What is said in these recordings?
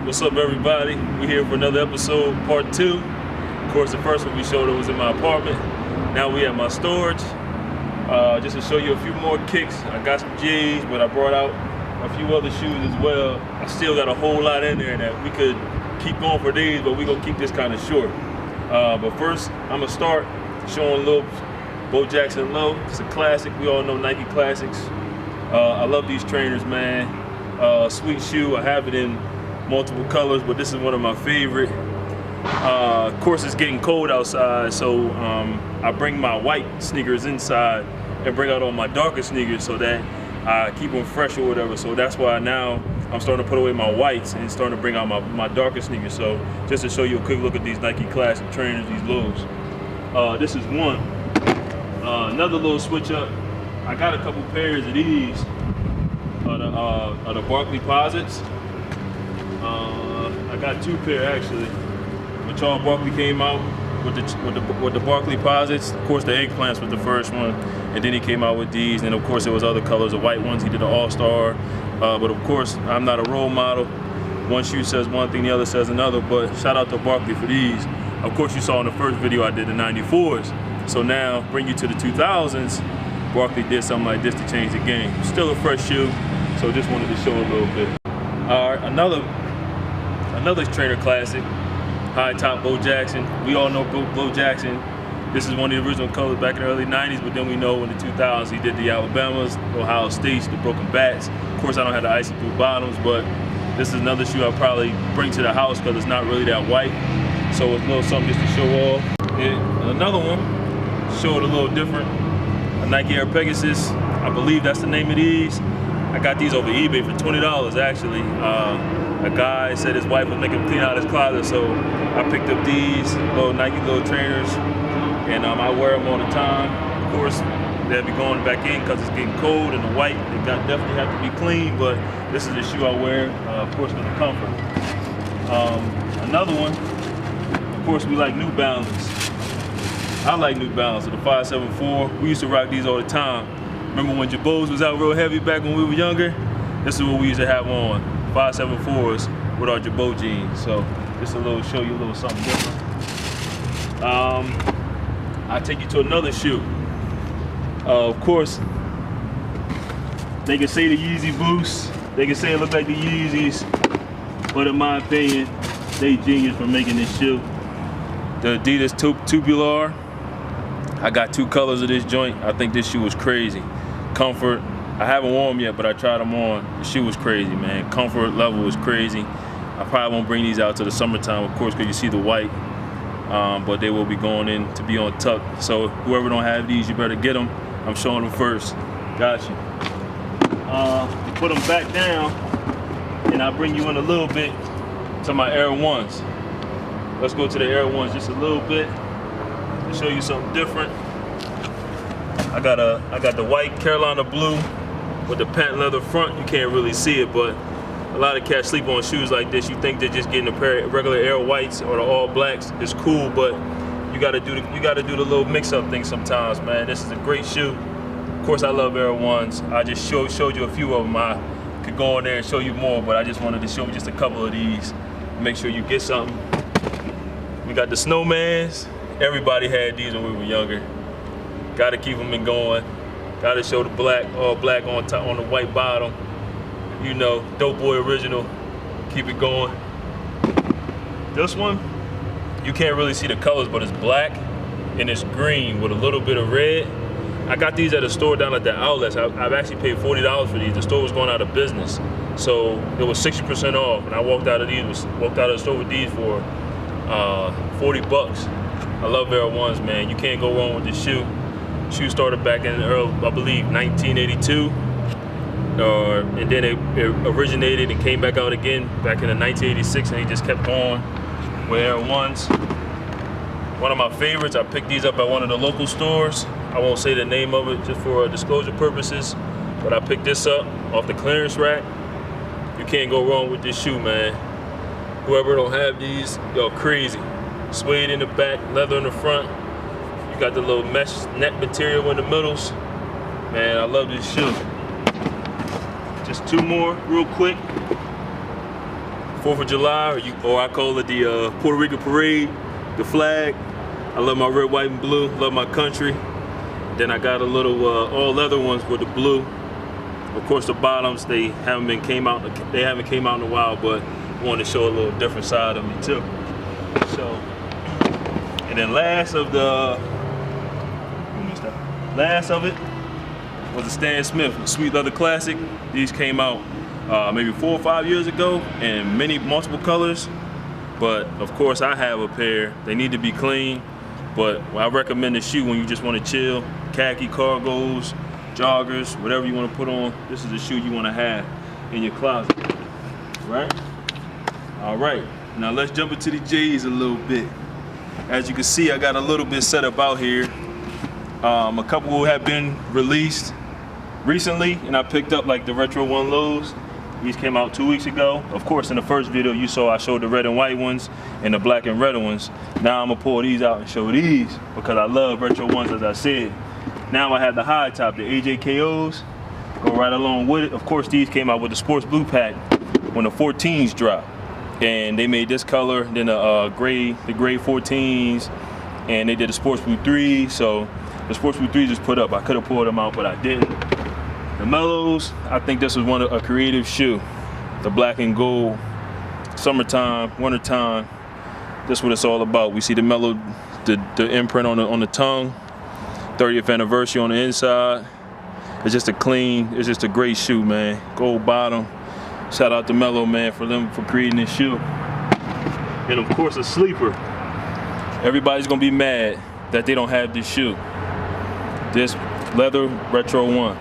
What's up, everybody? We're here for another episode, part 2. Of course, the first one we showed was in my apartment. Now we at my storage. Just to show you a few more kicks. I got some J's, but I brought out a few other shoes as well. I still got a whole lot in there that we could keep going for days, but we're gonna keep this kind of short. But first, I'm gonna start showing a little Bo Jackson Low. It's a classic. We all know Nike classics. I love these trainers, man. Sweet shoe. I have it in multiple colors, but this is one of my favorite. Of course, it's getting cold outside, so I bring my white sneakers inside and bring out all my darker sneakers so that I keep them fresh or whatever. So that's why now I'm starting to put away my whites and starting to bring out my darker sneakers. So just to show you a quick look at these Nike classic trainers, these lows. This is one. Another little switch up. I got a couple pairs of these of the Barkley Posits. I got 2 pair actually. When Charles Barkley came out with the Barkley Posits, of course the eggplants was the first one, and then he came out with these, and of course there was other colors, the white ones. He did an All-Star, but of course I'm not a role model. One shoe says one thing, the other says another. But shout out to Barkley for these. Of course you saw in the first video I did the 94s. So now bring you to the 2000s. Barkley did something like this to change the game. Still a fresh shoe, so just wanted to show a little bit. All right, another trainer classic, high top Bo Jackson. We all know Bo Jackson. This is one of the original colors back in the early 90s, but then we know in the 2000s he did the Alabamas, Ohio States, the broken bats. Of course I don't have the icy blue bottoms, but this is another shoe I'll probably bring to the house because it's not really that white. So it's a little something just to show off. And another one, show it a little different. A Nike Air Pegasus, I believe that's the name of these. I got these over eBay for $20 actually. A guy said his wife was making him clean out his closet, so I picked up these little Nike trainers, and I wear them all the time. Of course, they'll be going back in because it's getting cold, and the white, they definitely have to be clean, but this is the shoe I wear, of course, for the comfort. Another one, of course, we like New Balance. I like New Balance, so the 574. We used to rock these all the time. Remember when Jabos was out real heavy back when we were younger? This is what we used to have on, 574s with our Jabot jeans. So just show you a little something different. I'll take you to another shoe. Of course, they can say the Yeezy Boost. They can say it look like the Yeezys, but in my opinion, they genius for making this shoe. The Adidas Tubular. I got 2 colors of this joint. I think this shoe was crazy. Comfort, I haven't worn them yet, but I tried them on. The shoe was crazy, man. Comfort level was crazy. I probably won't bring these out to the summertime, of course, because you see the white, but they will be going in to be on tuck. So whoever don't have these, you better get them. I'm showing them first. Got you. Put them back down, and I'll bring you in a little bit to my Air Ones. Let's go to the Air Ones just a little bit to show you something different. I got the white Carolina blue with the patent leather front. You can't really see it, but a lot of cats sleep on shoes like this. You think they're just getting a pair of regular Air Whites or the all blacks. It's cool, but you gotta do the little mix-up thing sometimes, man. This is a great shoe. Of course, I love Air Ones. I just showed you a few of them. I could go in there and show you more, but I just wanted to show you just a couple of these. Make sure you get something. We got the Snowmans. Everybody had these when we were younger. Gotta keep them going. Gotta show the black, all black on top, on the white bottom. You know, Dope Boy original. Keep it going. This one, you can't really see the colors, but it's black and it's green with a little bit of red. I got these at a store down at the outlets. I've actually paid $40 for these. The store was going out of business, so it was 60% off. And I walked out of the store with these for 40 bucks. I love Air Ones, man. You can't go wrong with this shoe. Shoe started back in early, I believe, 1982. And then it originated and came back out again back in 1986, and he just kept going with Air Ones. One of my favorites, I picked these up at one of the local stores. I won't say the name of it just for disclosure purposes, but I picked this up off the clearance rack. You can't go wrong with this shoe, man. Whoever don't have these, y'all crazy. Suede in the back, leather in the front. You got the little mesh net material in the middles. Man, I love this shoe. Just 2 more real quick. 4th of July, or I call it the Puerto Rican parade, the flag. I love my red, white, and blue. Love my country. Then I got a little all leather ones with the blue. Of course, the bottoms they haven't came out in a while, but I wanted to show a little different side of me too. So, and then last of it was a Stan Smith, the Sweet Leather Classic. These came out maybe 4 or 5 years ago in multiple colors. But of course, I have a pair. They need to be clean. But I recommend this shoe when you just want to chill. Khaki cargos, joggers, whatever you want to put on. This is the shoe you want to have in your closet, right? All right, now let's jump into the J's a little bit. As you can see, I got a little bit set up out here. A couple have been released recently, and I picked up like the Retro 1 lows. These came out 2 weeks ago. Of course, in the first video you saw I showed the red and white ones and the black and red ones. Now I'm gonna pull these out and show these because I love Retro 1s, as I said. Now I have the high top, the AJKOs, go right along with it. Of course, these came out with the Sports Blue pack when the 14s dropped. And they made this color, then the gray 14s, and they did the Sports Blue 3. So the Sports Blue 3 just put up. I could have pulled them out, but I didn't. The Mellows, I think this was a creative shoe. The black and gold, summertime, wintertime. This is what it's all about. We see the Mellow, the imprint on the tongue, 30th anniversary on the inside. It's just a great shoe, man. Gold bottom. Shout out to Mellow, man, for creating this shoe. And of course, a sleeper. Everybody's gonna be mad that they don't have this shoe. This leather Retro 1.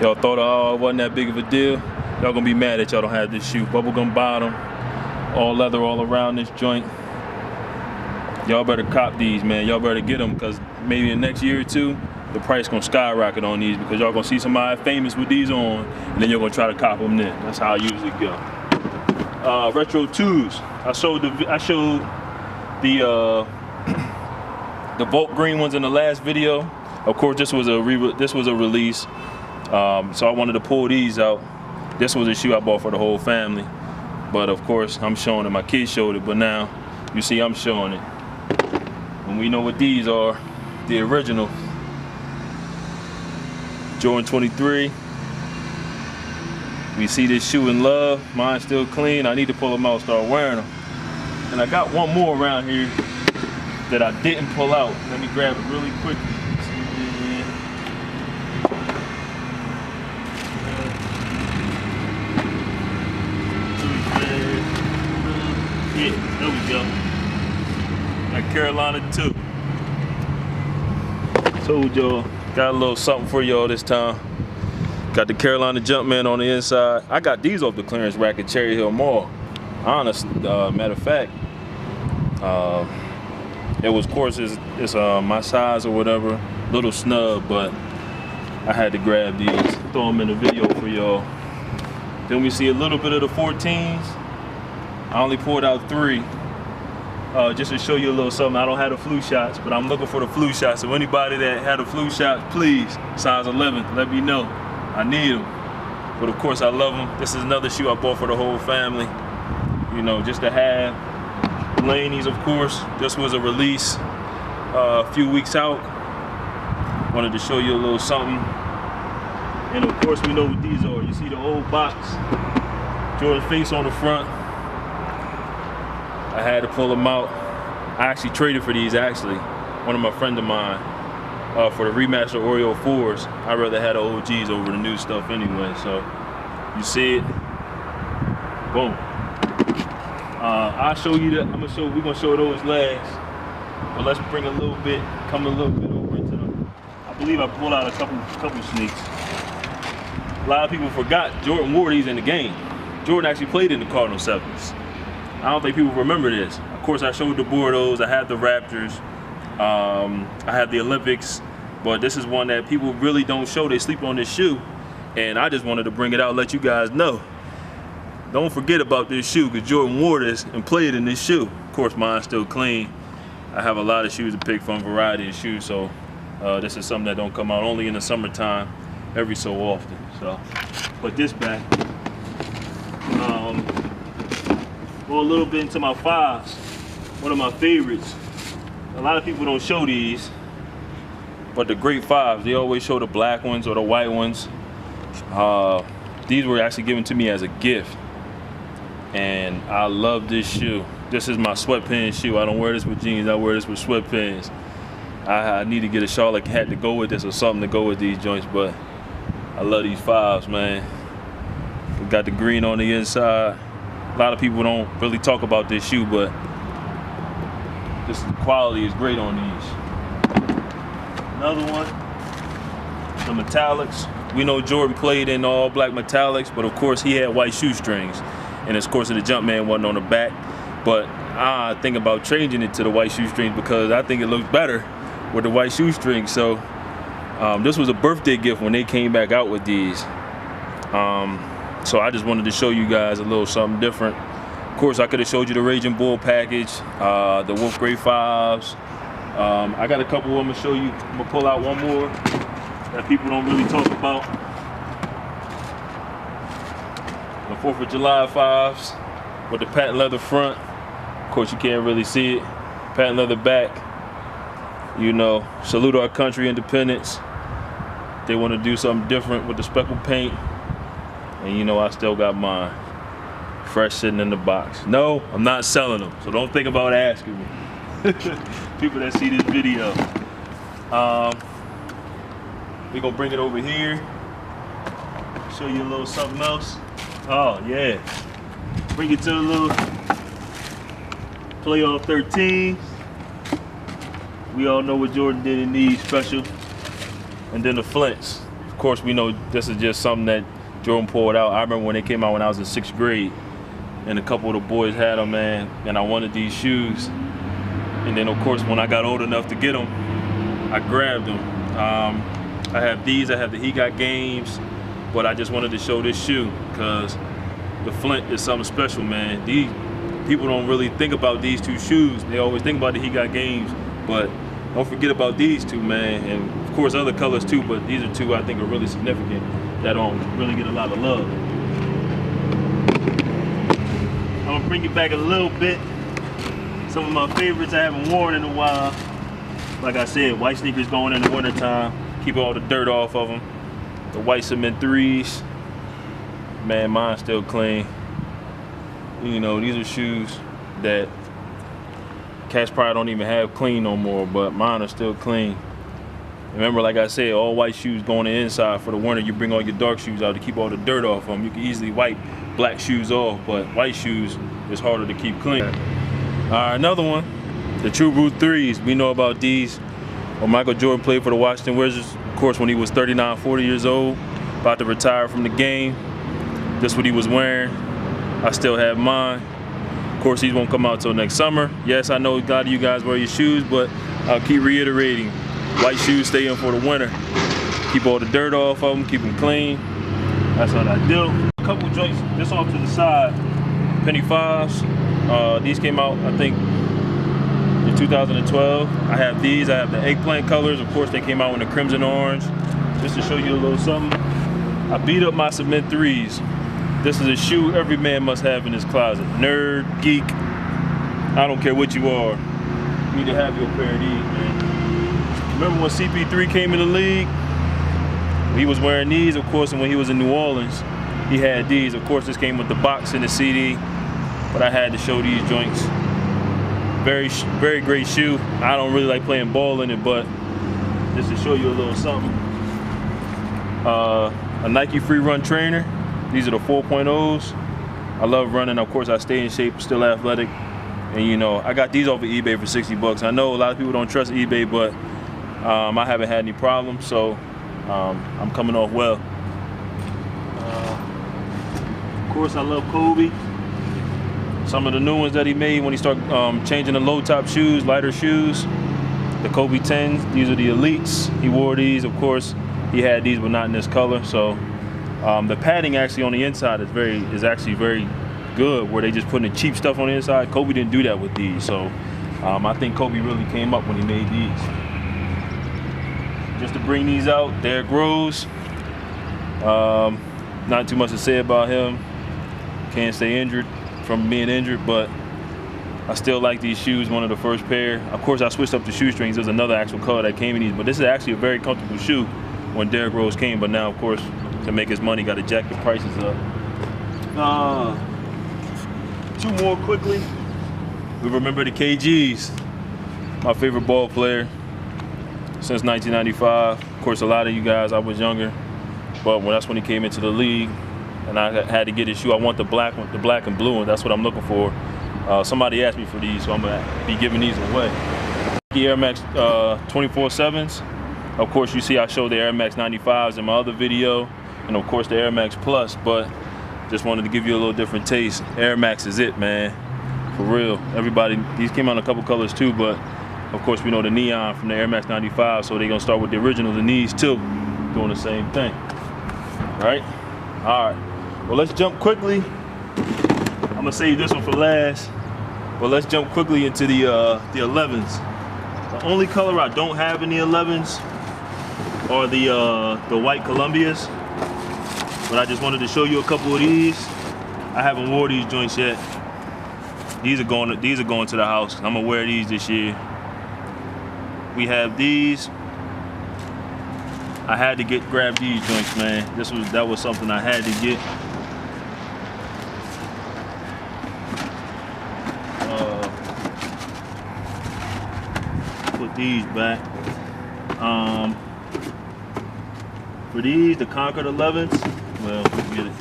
Y'all thought, oh, it wasn't that big of a deal. Y'all gonna be mad that y'all don't have this shoe. Bubblegum bottom, all leather all around this joint. Y'all better cop these, man. Y'all better get them, because maybe in the next year or two, the price gonna skyrocket on these, because y'all gonna see somebody famous with these on, and then you're gonna try to cop them then. That's how I usually go. Retro 2s. I showed the Volt green ones in the last video. Of course, this was a release. So I wanted to pull these out. This was a shoe I bought for the whole family. But of course, I'm showing it. My kids showed it, but now you see I'm showing it. And we know what these are, the original. Jordan 23. We see this shoe in love. Mine's still clean. I need to pull them out, start wearing them. And I got one more around here that I didn't pull out. Let me grab it really quick. Yeah, there we go. Got Carolina 2. Told y'all, got a little something for y'all this time. Got the Carolina Jumpman on the inside. I got these off the clearance rack at Cherry Hill Mall. Honest, matter of fact, it was, of course, it's my size or whatever, little snub, but I had to grab these, throw them in the video for y'all. Then we see a little bit of the 14s. I only pulled out 3, just to show you a little something. I don't have the flu shots, but I'm looking for the flu shots. So anybody that had the flu shots, please, size 11, let me know. I need them. But of course, I love them. This is another shoe I bought for the whole family. You know, just to have. Laney's, of course. This was a release a few weeks out. Wanted to show you a little something. And of course, we know what these are. You see the old box, Jordan face on the front. I had to pull them out. I actually traded for these, actually. One of my friends of mine, for the remaster Oreo 4s. I'd rather have the OGs over the new stuff anyway, so you see it. Boom. I'll show you that. We're gonna show those last. But let's bring come a little bit over into them. I believe I pulled out a couple sneaks. A lot of people forgot Jordan wore these in the game. Jordan actually played in the Cardinal 7s. I don't think people remember this. Of course, I showed the Bordeaux, I had the Raptors, I had the Olympics, but this is one that people really don't show. They sleep on this shoe, and I just wanted to bring it out, let you guys know. Don't forget about this shoe, because Jordan wore this and played in this shoe. Of course, mine's still clean. I have a lot of shoes to pick from, variety of shoes, so this is something that don't come out only in the summertime, every so often. So, put this back. go a little bit into my 5s. One of my favorites. A lot of people don't show these, but the great 5s, they always show the black ones or the white ones. These were actually given to me as a gift, and I love this shoe. This is my sweatpants shoe. I don't wear this with jeans, I wear this with sweatpants. I need to get a Charlotte hat to go with this or something to go with these joints, but I love these 5s, man. We got the green on the inside. A lot of people don't really talk about this shoe, but this quality is great on these. Another one, the metallics. We know Jordan played in all black metallics, but of course he had white shoestrings. And of course the Jumpman wasn't on the back. But I think about changing it to the white shoestrings because I think it looks better with the white shoestrings. So this was a birthday gift when they came back out with these. So I just wanted to show you guys a little something different. Of course, I could have showed you the Raging Bull package, the Wolf Grey 5s. I got a couple I'm gonna show you. I'm gonna pull out one more that people don't really talk about. The 4th of July 5s with the patent leather front. Of course, you can't really see it. Patent leather back. You know, salute our country, independence. They want to do something different with the speckled paint. And you know, I still got mine. Fresh sitting in the box. No, I'm not selling them, so don't think about asking me. People that see this video. We're gonna bring it over here. Show you a little something else. Oh yeah. Bring it to the little playoff 13. We all know what Jordan did in these special. And then the Flints. Of course, we know this is just something that Jordan pulled out. I remember when they came out when I was in 6th grade, and a couple of the boys had them, man, and I wanted these shoes. And then of course, when I got old enough to get them, I grabbed them. I have these, I have the He Got Games, but I just wanted to show this shoe because the Flint is something special, man. These people don't really think about these two shoes. They always think about the He Got Games, but don't forget about these two, man. And of course other colors too, but these are two I think are really significant that don't really get a lot of love. I'm gonna bring it back a little bit. Some of my favorites I haven't worn in a while. Like I said, white sneakers going in the wintertime. Keep all the dirt off of them. The white cement 3s. Man, mine's still clean. You know, these are shoes that cats probably don't even have clean no more, but mine are still clean. Remember, like I said, all white shoes go on the inside. For the winter, you bring all your dark shoes out to keep all the dirt off them. You can easily wipe black shoes off, but white shoes is harder to keep clean. All right, another one, the True Blue 3s. We know about these. When Michael Jordan played for the Washington Wizards, of course, when he was 39, 40 years old, about to retire from the game, this is what he was wearing. I still have mine. Of course, these won't come out till next summer. Yes, I know a lot of you guys wear your shoes, but I'll keep reiterating. White shoes stay in for the winter. Keep all the dirt off of them, keep them clean. That's what I do. A couple joints, this off to the side. Penny 5s. These came out, I think, in 2012. I have these, I have the eggplant colors. Of course, they came out in the crimson orange. Just to show you a little something. I beat up my cement 3s. This is a shoe every man must have in his closet. Nerd, geek, I don't care what you are. You need to have your pair of these, man. Remember when CP3 came in the league? He was wearing these, of course, and when he was in New Orleans, he had these. Of course, this came with the box and the CD, but I had to show these joints. Very, very great shoe. I don't really like playing ball in it, but just to show you a little something. A Nike Free Run trainer. These are the 4.0s. I love running. Of course, I stay in shape, still athletic. And you know, I got these off of eBay for 60 bucks. I know a lot of people don't trust eBay, but I haven't had any problems, so I'm coming off well. Of course, I love Kobe. Some of the new ones that he made when he started changing the low top shoes, lighter shoes. The Kobe 10s, these are the elites. He wore these, of course. He had these, but not in this color. So the padding actually on the inside is actually very good, where they just putting the cheap stuff on the inside. Kobe didn't do that with these, so I think Kobe really came up when he made these. Just to bring these out, Derrick Rose. Not too much to say about him. Can't stay injured. from being injured, but I still like these shoes, one of the first pair. Of course, I switched up the shoestrings. There's another actual color that came in these, but this is actually a very comfortable shoe when Derrick Rose came, but now, of course, to make his money, got to jack the prices up. Two more quickly. We remember the KGs, my favorite ball player since 1995. Of course, a lot of you guys, I was younger, but that's when he came into the league, and I had to get his shoe. I want the black one, the black and blue one. That's what I'm looking for. Somebody asked me for these, so I'm gonna be giving these away. The Air Max 24/7s. Of course, you see I showed the Air Max 95s in my other video, and of course the Air Max Plus, but just wanted to give you a little different taste. Air Max is it, man. For real. Everybody, these came out in a couple colors too, but of course we know the neon from the Air Max 95, so they're gonna start with the original, the knees too, doing the same thing. Right? All right. Well, let's jump quickly. I'm gonna save this one for last, but let's jump quickly into the 11s. The only color I don't have in the 11s are the white Columbias, but I just wanted to show you a couple of these. I haven't wore these joints yet. These are going to the house. I'm gonna wear these this year. We have these. I had to grab these joints, man. That was something I had to get. Put these back. For these, the Concord 11s. Well, get it.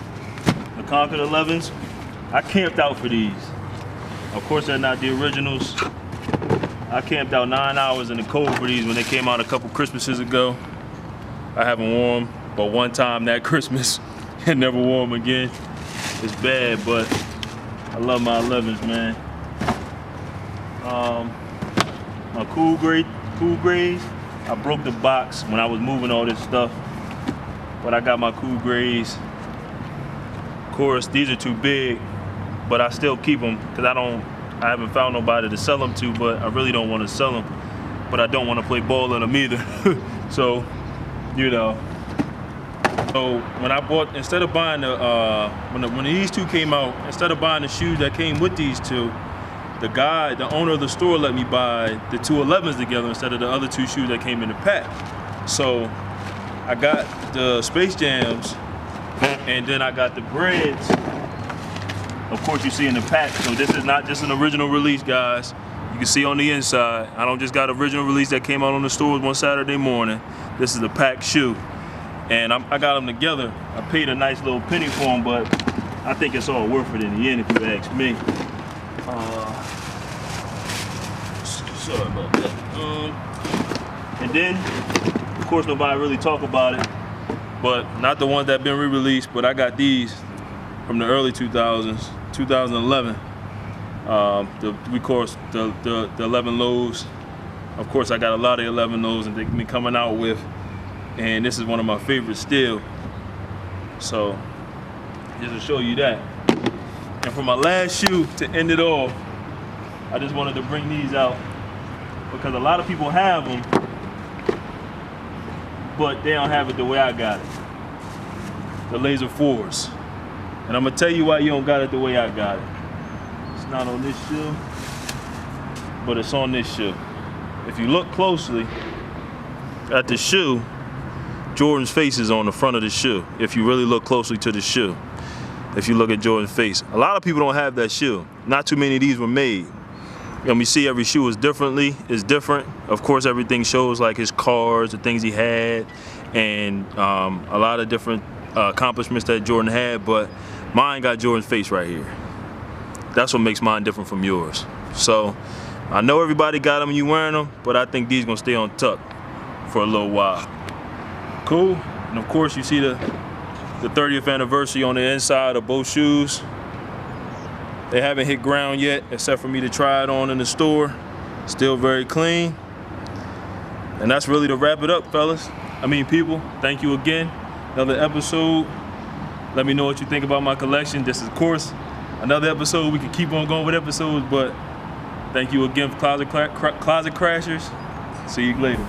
The Concord 11s. I camped out for these. Of course, they're not the originals. I camped out 9 hours in the cold for these when they came out a couple Christmases ago. I haven't worn them, but one time that Christmas and never wore them again. It's bad, but I love my 11s, man. My cool grays, I broke the box when I was moving all this stuff, but I got my cool grays. Of course, these are too big, but I still keep them because I haven't found nobody to sell them to, but I really don't want to sell them, but I don't want to play ball in them either. So, you know. So when I bought, instead of buying when these two came out, instead of buying the shoes that came with these two, the owner of the store let me buy the two 11s together instead of the other two shoes that came in the pack. So I got the Space Jams, and then I got the Breads. Of course, you see in the pack. So this is not just an original release, guys. You can see on the inside, I don't just got original release that came out on the stores one Saturday morning. This is the pack shoe, and I got them together. I paid a nice little penny for them, but I think it's all worth it in the end, if you ask me. Sorry about that. And then, of course, nobody really talk about it, but not the ones that been re-released, but I got these from the early 2000s, 2011. The 11 lows. Of course, I got a lot of 11 lows and they've been coming out with, and this is one of my favorites still. So, just to show you that. And for my last shoe, to end it off, I just wanted to bring these out because a lot of people have them, but they don't have it the way I got it. The Laser 4s. And I'm gonna tell you why you don't got it the way I got it. It's not on this shoe, but it's on this shoe. If you look closely at the shoe, Jordan's face is on the front of the shoe. If you really look closely to the shoe, if you look at Jordan's face. A lot of people don't have that shoe. Not too many of these were made. And we see every shoe is different. Of course, everything shows like his cars, the things he had, and a lot of different accomplishments that Jordan had, but mine got Jordan's face right here. That's what makes mine different from yours. So I know everybody got them and you wearing them, but I think these gonna stay on tuck for a little while. Cool. And of course you see the 30th anniversary on the inside of both shoes. They haven't hit ground yet, except for me to try it on in the store. Still very clean. And that's really to wrap it up, fellas. People, thank you again. Another episode. Let me know what you think about my collection. This is, of course, another episode. We can keep on going with episodes, but thank you again for Closet Crashers. See you later.